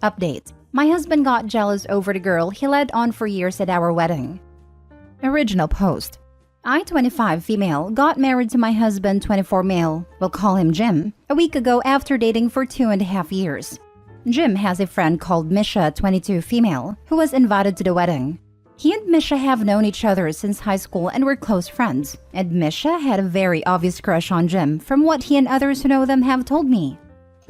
Update. My husband got jealous over the girl he led on for years at our wedding. Original post. I, 25 female, got married to my husband, 24 male, we'll call him Jim, a week ago after dating for 2.5 years. Jim has a friend called Misha, 22 female, who was invited to the wedding. He and Misha have known each other since high school and were close friends, and Misha had a very obvious crush on Jim from what he and others who know them have told me.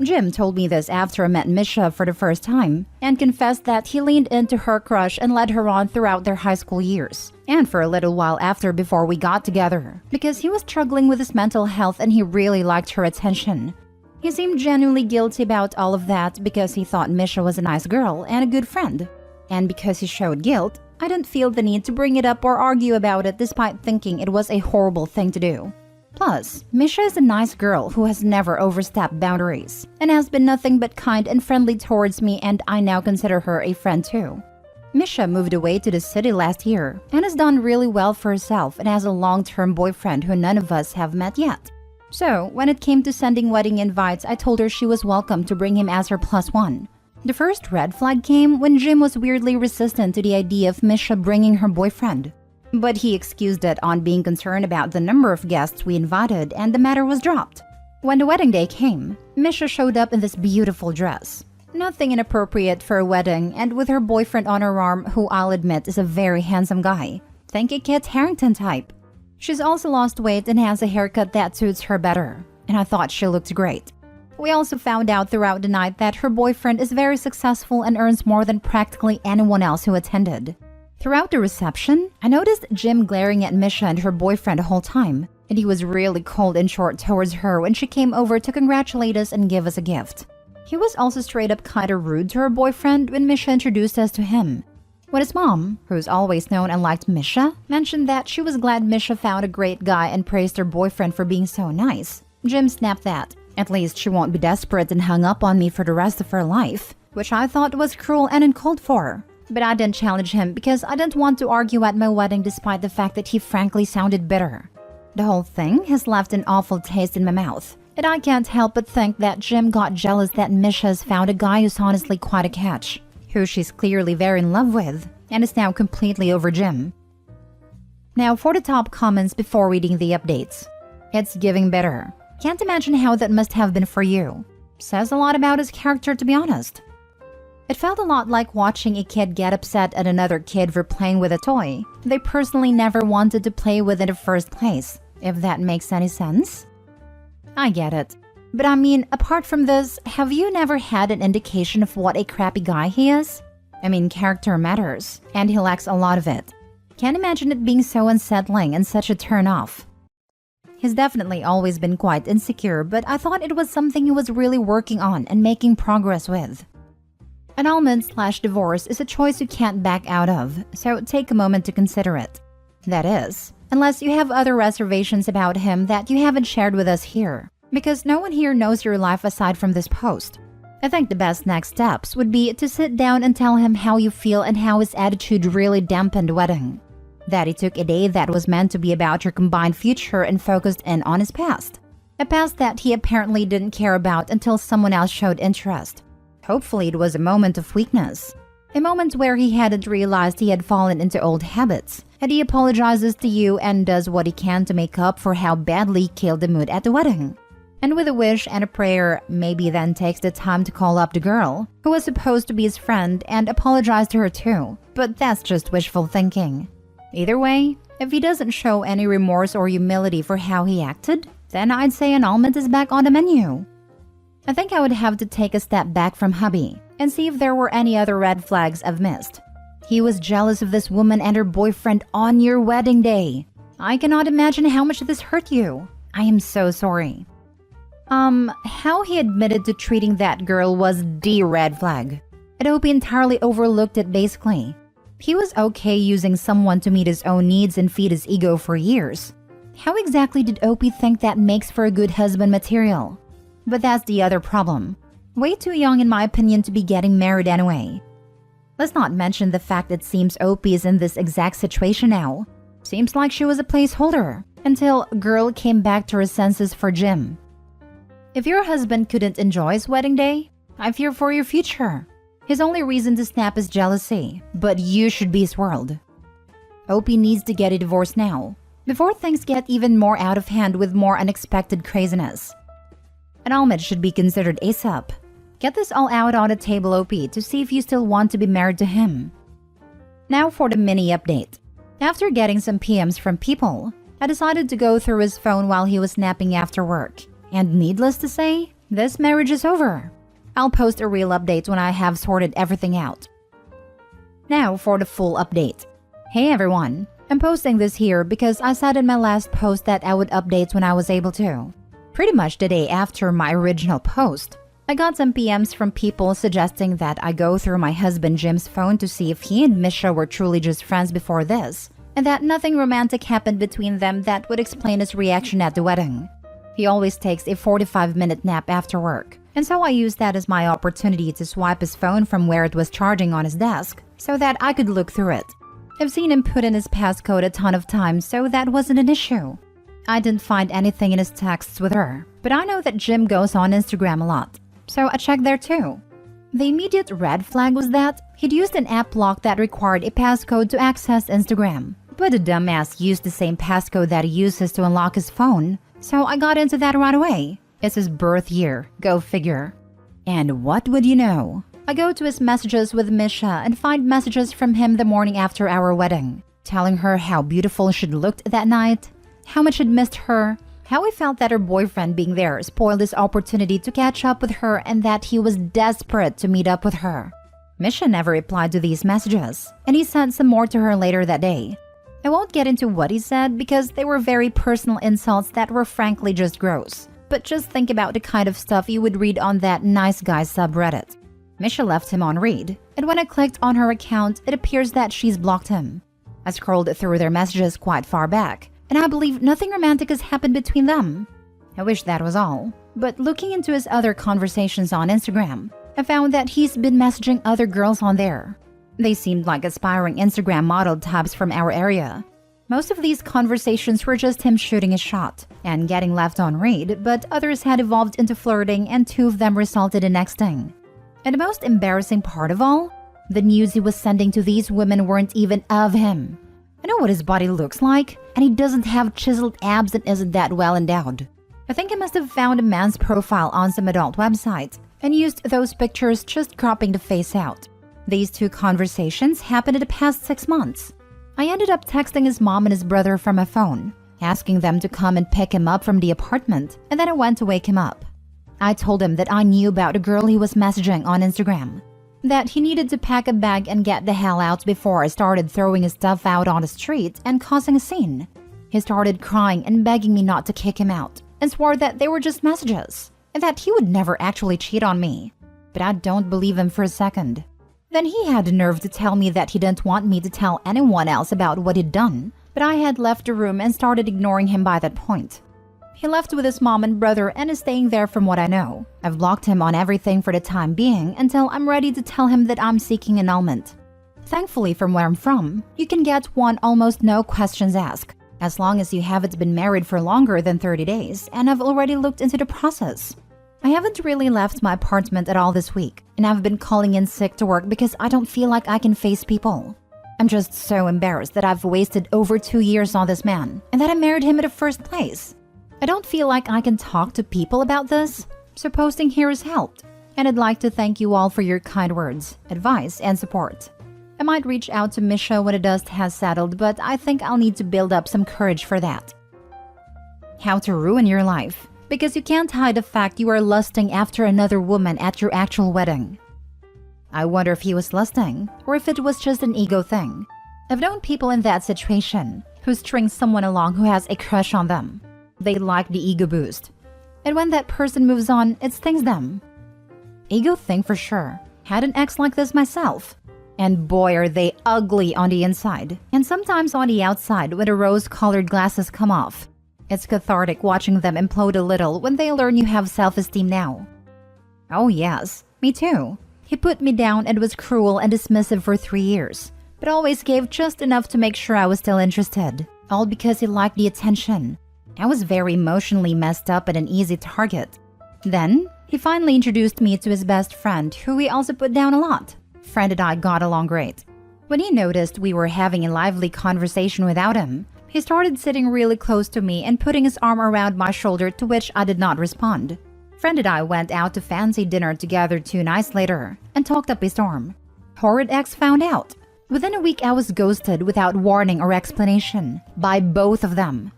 Jim told me this after I met Misha for the first time and confessed that he leaned into her crush and led her on throughout their high school years and for a little while after before we got together because he was struggling with his mental health and he really liked her attention. He seemed genuinely guilty about all of that because he thought Misha was a nice girl and a good friend. And because he showed guilt, I didn't feel the need to bring it up or argue about it despite thinking it was a horrible thing to do. Plus, Misha is a nice girl who has never overstepped boundaries and has been nothing but kind and friendly towards me, and I now consider her a friend too. Misha moved away to the city last year and has done really well for herself and has a long-term boyfriend who none of us have met yet. So, when it came to sending wedding invites, I told her she was welcome to bring him as her +1. The first red flag came when Jim was weirdly resistant to the idea of Misha bringing her boyfriend. But he excused it on being concerned about the number of guests we invited, and the matter was dropped. When the wedding day came, Misha showed up in this beautiful dress. Nothing inappropriate for a wedding, and with her boyfriend on her arm, who I'll admit is a very handsome guy. Think a Kit Harington type. She's also lost weight and has a haircut that suits her better, and I thought she looked great. We also found out throughout the night that her boyfriend is very successful and earns more than practically anyone else who attended. Throughout the reception, I noticed Jim glaring at Misha and her boyfriend the whole time, and he was really cold and short towards her when she came over to congratulate us and give us a gift. He was also straight up kinda rude to her boyfriend when Misha introduced us to him. When his mom, who's always known and liked Misha, mentioned that she was glad Misha found a great guy and praised her boyfriend for being so nice, Jim snapped that at least she won't be desperate and hung up on me for the rest of her life, which I thought was cruel and uncalled for. But I didn't challenge him because I didn't want to argue at my wedding despite the fact that he frankly sounded bitter. The whole thing has left an awful taste in my mouth, and I can't help but think that Jim got jealous that Misha's found a guy who's honestly quite a catch, who she's clearly very in love with, and is now completely over Jim. Now for the top comments before reading the updates. It's giving bitter. Can't imagine how that must have been for you. Says a lot about his character, to be honest. It felt a lot like watching a kid get upset at another kid for playing with a toy they personally never wanted to play with in the first place, if that makes any sense. I get it. But I mean, apart from this, have you never had an indication of what a crappy guy he is? I mean, character matters, and he lacks a lot of it. Can't imagine it being so unsettling and such a turn-off. He's definitely always been quite insecure, but I thought it was something he was really working on and making progress with. Annulment/divorce is a choice you can't back out of, so take a moment to consider it. That is, unless you have other reservations about him that you haven't shared with us here, because no one here knows your life aside from this post. I think the best next steps would be to sit down and tell him how you feel and how his attitude really dampened the wedding. That he took a day that was meant to be about your combined future and focused in on his past. A past that he apparently didn't care about until someone else showed interest. Hopefully it was a moment of weakness. A moment where he hadn't realized he had fallen into old habits, and he apologizes to you and does what he can to make up for how badly he killed the mood at the wedding. And with a wish and a prayer, maybe then takes the time to call up the girl, who was supposed to be his friend, and apologize to her too. But that's just wishful thinking. Either way, if he doesn't show any remorse or humility for how he acted, then I'd say annulment is back on the menu. I think I would have to take a step back from hubby and see if there were any other red flags I've missed. He was jealous of this woman and her boyfriend on your wedding day. I cannot imagine how much this hurt you. I am so sorry. How he admitted to treating that girl was the red flag. I hope he entirely overlooked it basically. He was okay using someone to meet his own needs and feed his ego for years. How exactly did Opie think that makes for a good husband material? But that's the other problem. Way too young in my opinion to be getting married anyway. Let's not mention the fact it seems Opie is in this exact situation now. Seems like she was a placeholder until girl came back to her senses for Jim. If your husband couldn't enjoy his wedding day, I fear for your future. His only reason to snap is jealousy, but you should be swirled. Opie needs to get a divorce now, before things get even more out of hand with more unexpected craziness. Annulment should be considered ASAP. Get this all out on the table, Opie, to see if you still want to be married to him. Now for the mini update. After getting some PMs from people, I decided to go through his phone while he was napping after work. And needless to say, this marriage is over. I'll post a real update when I have sorted everything out. Now for the full update. Hey everyone, I'm posting this here because I said in my last post that I would update when I was able to. Pretty much the day after my original post, I got some PMs from people suggesting that I go through my husband Jim's phone to see if he and Misha were truly just friends before this, and that nothing romantic happened between them that would explain his reaction at the wedding. He always takes a 45-minute nap after work, and so I used that as my opportunity to swipe his phone from where it was charging on his desk so that I could look through it. I've seen him put in his passcode a ton of times, so that wasn't an issue. I didn't find anything in his texts with her, but I know that Jim goes on Instagram a lot, so I checked there too. The immediate red flag was that he'd used an app lock that required a passcode to access Instagram, but the dumbass used the same passcode that he uses to unlock his phone, so I got into that right away. It's his birth year, go figure. And what would you know? I go to his messages with Misha and find messages from him the morning after our wedding, telling her how beautiful she'd looked that night, how much he'd missed her, how he felt that her boyfriend being there spoiled his opportunity to catch up with her and that he was desperate to meet up with her. Misha never replied to these messages, and he sent some more to her later that day. I won't get into what he said because they were very personal insults that were frankly just gross, but just think about the kind of stuff you would read on that nice guy subreddit. Misha left him on read, and when I clicked on her account, it appears that she's blocked him. I scrolled through their messages quite far back, and I believe nothing romantic has happened between them. I wish that was all, but looking into his other conversations on Instagram, I found that he's been messaging other girls on there. They seemed like aspiring Instagram model types from our area. Most of these conversations were just him shooting a shot and getting left on read, but others had evolved into flirting and 2 of them resulted in nexting. And the most embarrassing part of all, the news he was sending to these women weren't even of him. I know what his body looks like, and he doesn't have chiseled abs and isn't that well endowed. I think I must have found a man's profile on some adult website and used those pictures, just cropping the face out. These 2 conversations happened in the past 6 months. I ended up texting his mom and his brother from my phone, asking them to come and pick him up from the apartment, and then I went to wake him up. I told him that I knew about a girl he was messaging on Instagram, that he needed to pack a bag and get the hell out before I started throwing his stuff out on the street and causing a scene. He started crying and begging me not to kick him out, and swore that they were just messages, and that he would never actually cheat on me. But I don't believe him for a second. Then he had the nerve to tell me that he didn't want me to tell anyone else about what he'd done, but I had left the room and started ignoring him by that point. He left with his mom and brother and is staying there from what I know. I've blocked him on everything for the time being until I'm ready to tell him that I'm seeking annulment. Thankfully, from where I'm from, you can get one almost no questions asked, as long as you haven't been married for longer than 30 days, and I've already looked into the process. I haven't really left my apartment at all this week, and I've been calling in sick to work because I don't feel like I can face people. I'm just so embarrassed that I've wasted over 2 years on this man, and that I married him in the first place. I don't feel like I can talk to people about this, so posting here has helped, and I'd like to thank you all for your kind words, advice, and support. I might reach out to Misha when the dust has settled, but I think I'll need to build up some courage for that. How to ruin your life. Because you can't hide the fact you are lusting after another woman at your actual wedding. I wonder if he was lusting, or if it was just an ego thing. I've known people in that situation who string someone along who has a crush on them. They like the ego boost. And when that person moves on, it stings them. Ego thing for sure. Had an ex like this myself. And boy are they ugly on the inside, and sometimes on the outside when the rose-colored glasses come off. It's cathartic watching them implode a little when they learn you have self-esteem now. Oh yes, me too. He put me down and was cruel and dismissive for 3 years, but always gave just enough to make sure I was still interested, all because he liked the attention. I was very emotionally messed up and an easy target. Then, He finally introduced me to his best friend, who he also put down a lot. Friend and I got along great. When he noticed we were having a lively conversation without him, he started sitting really close to me and putting his arm around my shoulder, to which I did not respond. Friend and I went out to fancy dinner together 2 nights later and talked up a storm. Horrid ex found out. Within a week I was ghosted without warning or explanation by both of them.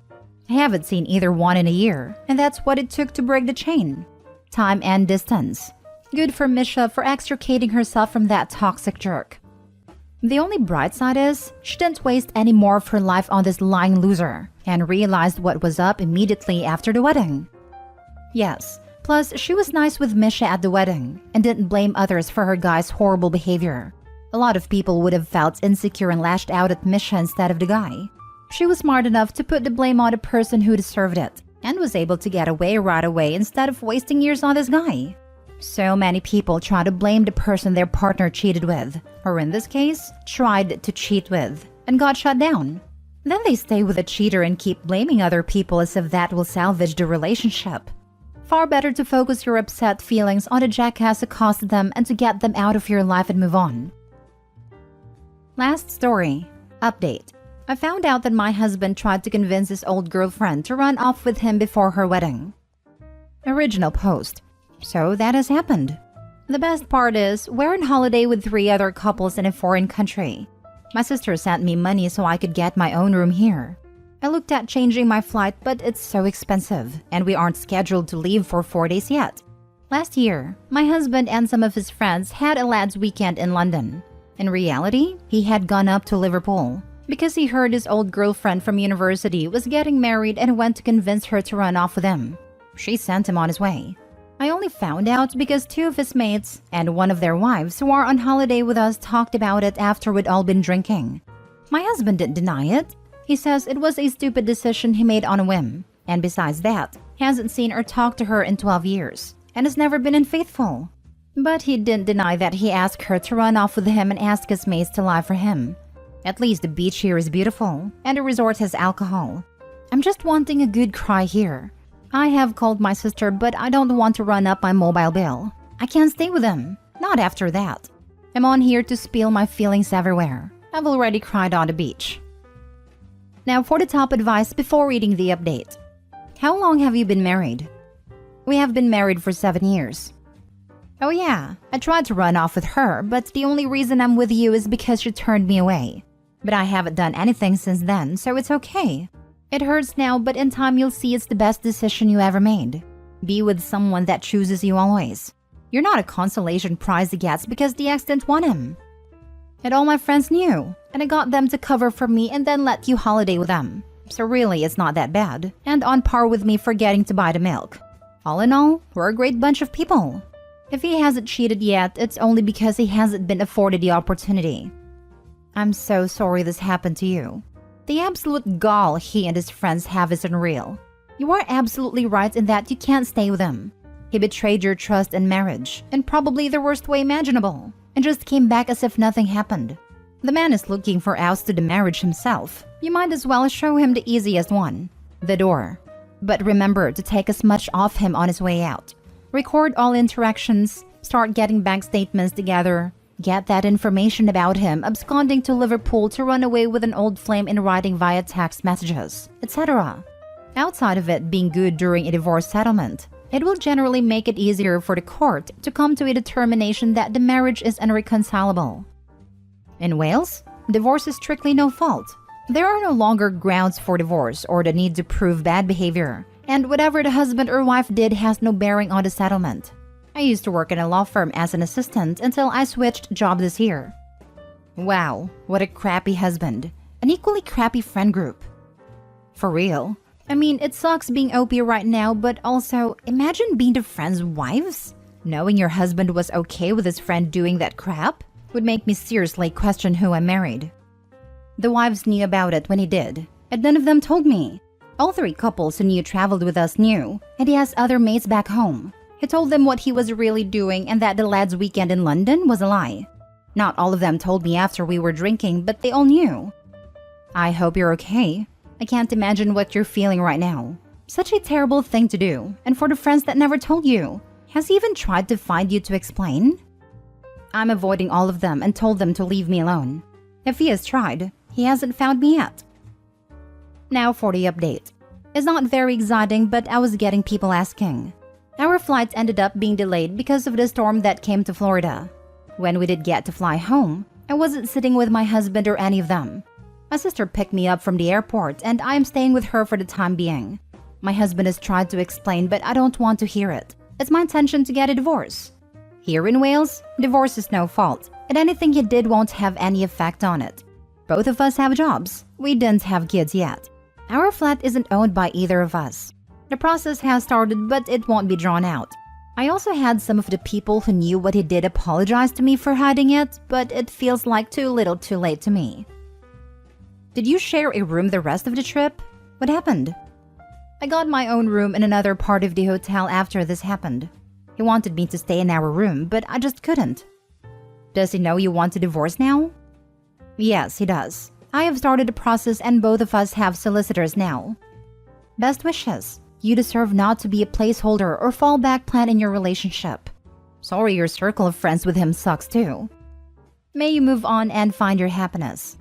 I haven't seen either one in a year, and that's what it took to break the chain. Time and distance. Good for Misha for extricating herself from that toxic jerk. The only bright side is, she didn't waste any more of her life on this lying loser and realized what was up immediately after the wedding. Yes, plus she was nice with Misha at the wedding and didn't blame others for her guy's horrible behavior. A lot of people would have felt insecure and lashed out at Misha instead of the guy. She was smart enough to put the blame on the person who deserved it and was able to get away right away instead of wasting years on this guy. So many people try to blame the person their partner cheated with, or in this case, tried to cheat with, and got shut down. Then they stay with the cheater and keep blaming other people as if that will salvage the relationship. Far better to focus your upset feelings on the jackass who caused them and to get them out of your life and move on. Last story. Update. I found out that my husband tried to convince his old girlfriend to run off with him before her wedding. Original post. So that has happened. The best part is, we're on holiday with 3 other couples in a foreign country. My sister sent me money so I could get my own room here. I looked at changing my flight, but it's so expensive, and we aren't scheduled to leave for 4 days yet. Last year, my husband and some of his friends had a lads' weekend in London. In reality, he had gone up to Liverpool because he heard his old girlfriend from university was getting married and went to convince her to run off with him. She sent him on his way. I only found out because 2 of his mates and one of their wives who are on holiday with us talked about it after we'd all been drinking. My husband didn't deny it. He says it was a stupid decision he made on a whim, and besides that, he hasn't seen or talked to her in 12 years and has never been unfaithful. But he didn't deny that he asked her to run off with him and ask his mates to lie for him. At least the beach here is beautiful, and the resort has alcohol. I'm just wanting a good cry here. I have called my sister, but I don't want to run up my mobile bill. I can't stay with him. Not after that. I'm on here to spill my feelings everywhere. I've already cried on the beach. Now for the top advice before reading the update. How long have you been married? We have been married for 7 years. Oh yeah, I tried to run off with her, but the only reason I'm with you is because she turned me away. But I haven't done anything since then, so it's okay. It hurts now, but in time you'll see it's the best decision you ever made. Be with someone that chooses you always. You're not a consolation prize he gets because the ex didn't want him. And all my friends knew, and I got them to cover for me and then let you holiday with them. So really, it's not that bad, and on par with me forgetting to buy the milk. All in all, we're a great bunch of people. If he hasn't cheated yet, it's only because he hasn't been afforded the opportunity. I'm so sorry this happened to you. The absolute gall he and his friends have is unreal. You are absolutely right in that you can't stay with him. He betrayed your trust and marriage, in probably the worst way imaginable, and just came back as if nothing happened. The man is looking for outs to the marriage himself. You might as well show him the easiest one, the door. But remember to take as much off him on his way out. Record all interactions, start getting bank statements together, get that information about him absconding to Liverpool to run away with an old flame in writing via text messages, etc. Outside of it being good during a divorce settlement, it will generally make it easier for the court to come to a determination that the marriage is irreconcilable. In Wales, divorce is strictly no fault. There are no longer grounds for divorce or the need to prove bad behavior, and whatever the husband or wife did has no bearing on the settlement. I used to work in a law firm as an assistant until I switched jobs this year. Wow, what a crappy husband. An equally crappy friend group. For real. I mean, it sucks being OP right now, but also, imagine being the friends' wives? Knowing your husband was okay with his friend doing that crap would make me seriously question who I married. The wives knew about it when he did, and none of them told me. All 3 couples who knew traveled with us knew, and he has other mates back home. He told them what he was really doing and that the lads' weekend in London was a lie. Not all of them told me after we were drinking, but they all knew. I hope you're okay. I can't imagine what you're feeling right now. Such a terrible thing to do, and for the friends that never told you, Has he even tried to find you to explain? I'm avoiding all of them and told them to leave me alone. If he has tried, he hasn't found me yet. Now for the update. It's not very exciting, but I was getting people asking. Our flight ended up being delayed because of the storm that came to Florida. When we did get to fly home, I wasn't sitting with my husband or any of them. My sister picked me up from the airport and I am staying with her for the time being. My husband has tried to explain, but I don't want to hear it. It's my intention to get a divorce. Here in Wales, divorce is no fault, and anything he did won't have any effect on it. Both of us have jobs. We didn't have kids yet. Our flat isn't owned by either of us. The process has started, but it won't be drawn out. I also had some of the people who knew what he did apologize to me for hiding it, but it feels like too little too late to me. Did you share a room the rest of the trip? What happened? I got my own room in another part of the hotel after this happened. He wanted me to stay in our room, but I just couldn't. Does he know you want to divorce now? Yes, he does. I have started the process and both of us have solicitors now. Best wishes. You deserve not to be a placeholder or fallback plan in your relationship. Sorry your circle of friends with him sucks too. May you move on and find your happiness.